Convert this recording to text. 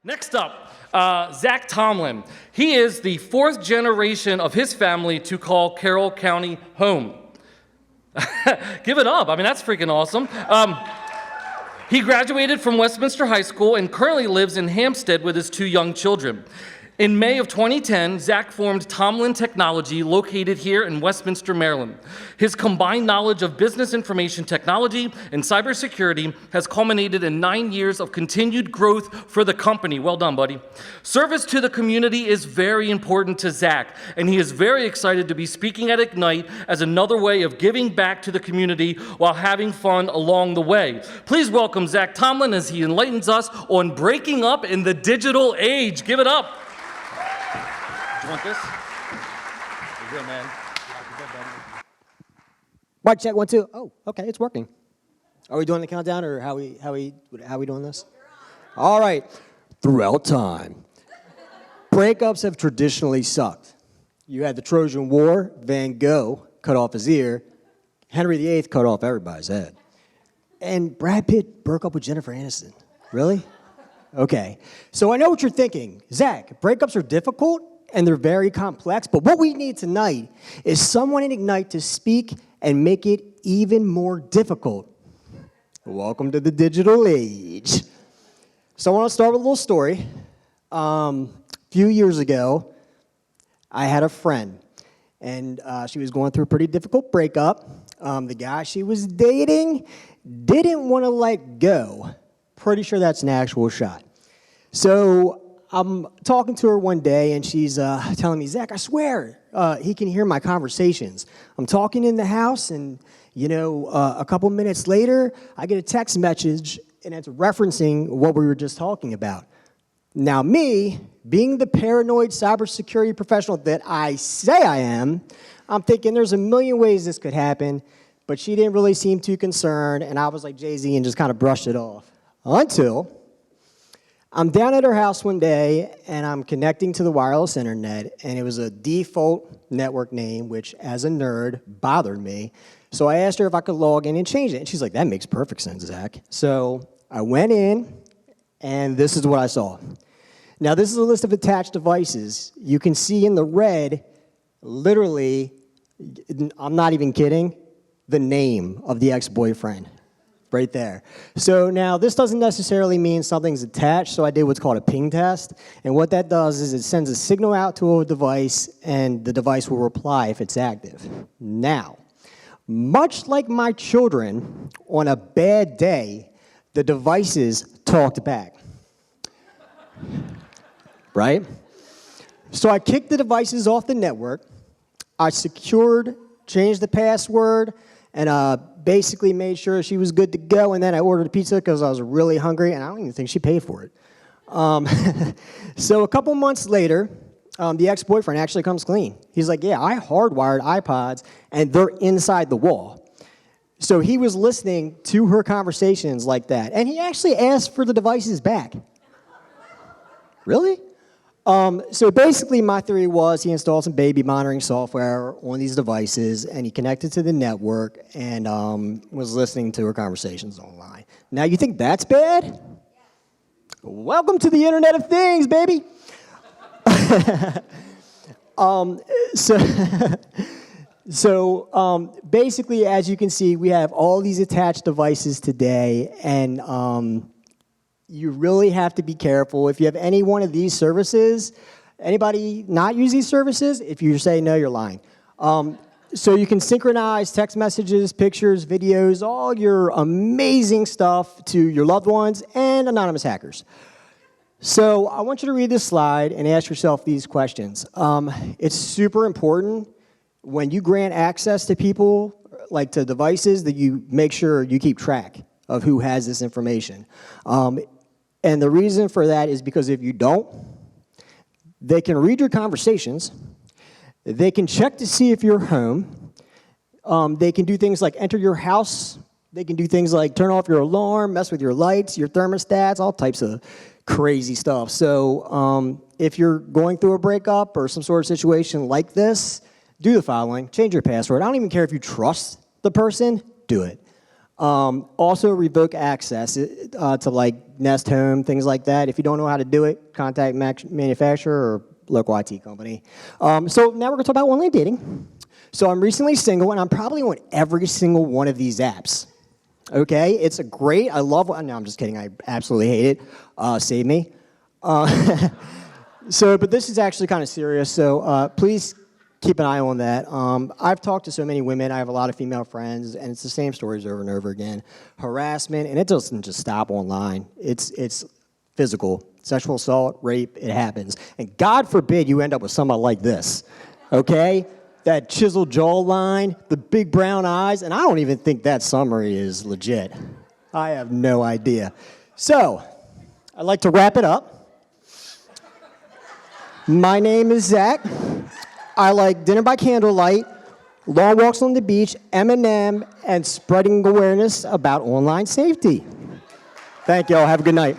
Next up, Zach Tomlin. He is the fourth generation of his family to call Carroll County home. Give it up. I mean, that's freaking awesome. He graduated from Westminster High School and currently lives in Hampstead with his two young children. In May of 2010, Zach formed Tomlin Technology, located here in Westminster, Maryland. His combined knowledge of business information technology and cybersecurity has culminated in 9 years of continued growth for the company. Well done, buddy. Service to the community is very important to Zach, and he is very excited to be speaking at Ignite as another way of giving back to the community while having fun along the way. Please welcome Zach Tomlin as he enlightens us on breaking up in the digital age. Give it up. You want this? You're good, man. Mic check, 1, 2. Oh, okay, it's working. Are we doing the countdown, or how we doing this? All right. Throughout time, breakups have traditionally sucked. You had the Trojan War, Van Gogh cut off his ear, Henry VIII cut off everybody's head, and Brad Pitt broke up with Jennifer Aniston. Really? Okay. So I know what you're thinking. Zach, breakups are difficult and they're very complex, but what we need tonight is someone in Ignite to speak and make it even more difficult. Welcome to the digital age. So I want to start with a little story. A few years ago, I had a friend, and she was going through a pretty difficult breakup. The guy she was dating didn't want to let go. Pretty sure that's an actual shot. So I'm talking to her one day, and she's telling me, Zach, I swear, he can hear my conversations. I'm talking in the house, and, a couple minutes later, I get a text message, and it's referencing what we were just talking about. Now, me, being the paranoid cybersecurity professional that I say I am, I'm thinking there's a million ways this could happen, but she didn't really seem too concerned, and I was like Jay-Z and just kind of brushed it off. Until I'm down at her house one day, and I'm connecting to the wireless internet, and it was a default network name, which, as a nerd, bothered me. So I asked her if I could log in and change it, and she's like, that makes perfect sense, Zach. So I went in, and this is what I saw. Now, this is a list of attached devices. You can see in the red, literally, I'm not even kidding, the name of the ex-boyfriend. Right there. So now this doesn't necessarily mean something's attached, so I did what's called a ping test. And what that does is it sends a signal out to a device, and the device will reply if it's active. Now, much like my children, on a bad day, the devices talked back. Right? So I kicked the devices off the network. I secured, changed the password, and basically made sure she was good to go, and then I ordered a pizza because I was really hungry, and I don't even think she paid for it. So a couple months later, the ex-boyfriend actually comes clean. He's like, yeah, I hardwired iPods, and they're inside the wall. So he was listening to her conversations like that, and he actually asked for the devices back. Really? So basically, my theory was he installed some baby monitoring software on these devices, and he connected to the network and was listening to her conversations online. Now, you think that's bad? Welcome to the Internet of Things, baby. So basically, as you can see, we have all these attached devices today, and you really have to be careful. If you have any one of these services, anybody not use these services? If you say no, you're lying. So you can synchronize text messages, pictures, videos, all your amazing stuff to your loved ones and anonymous hackers. So I want you to read this slide and ask yourself these questions. It's super important when you grant access to people, like to devices, that you make sure you keep track of who has this information. And the reason for that is because if you don't, they can read your conversations, they can check to see if you're home, they can do things like enter your house, they can do things like turn off your alarm, mess with your lights, your thermostats, all types of crazy stuff. So if you're going through a breakup or some sort of situation like this, do the following. Change your password. I don't even care if you trust the person, do it. Also revoke access to like Nest Home, things like that. If you don't know how to do it, contact manufacturer or local IT company. So now we're gonna talk about online dating. So I'm recently single and I'm probably on every single one of these apps. Okay, it's a great, I love, no, I'm just kidding, I absolutely hate it. Save me. But this is actually kind of serious, so please keep an eye on that. I've talked to so many women, I have a lot of female friends, and it's the same stories over and over again. Harassment, and it doesn't just stop online. It's physical, sexual assault, rape, it happens. And God forbid you end up with someone like this, okay? That chiseled jawline, the big brown eyes, and I don't even think that summary is legit. I have no idea. So, I'd like to wrap it up. My name is Zach. I like dinner by candlelight, long walks on the beach, M&M, and spreading awareness about online safety. Thank you all. Have a good night.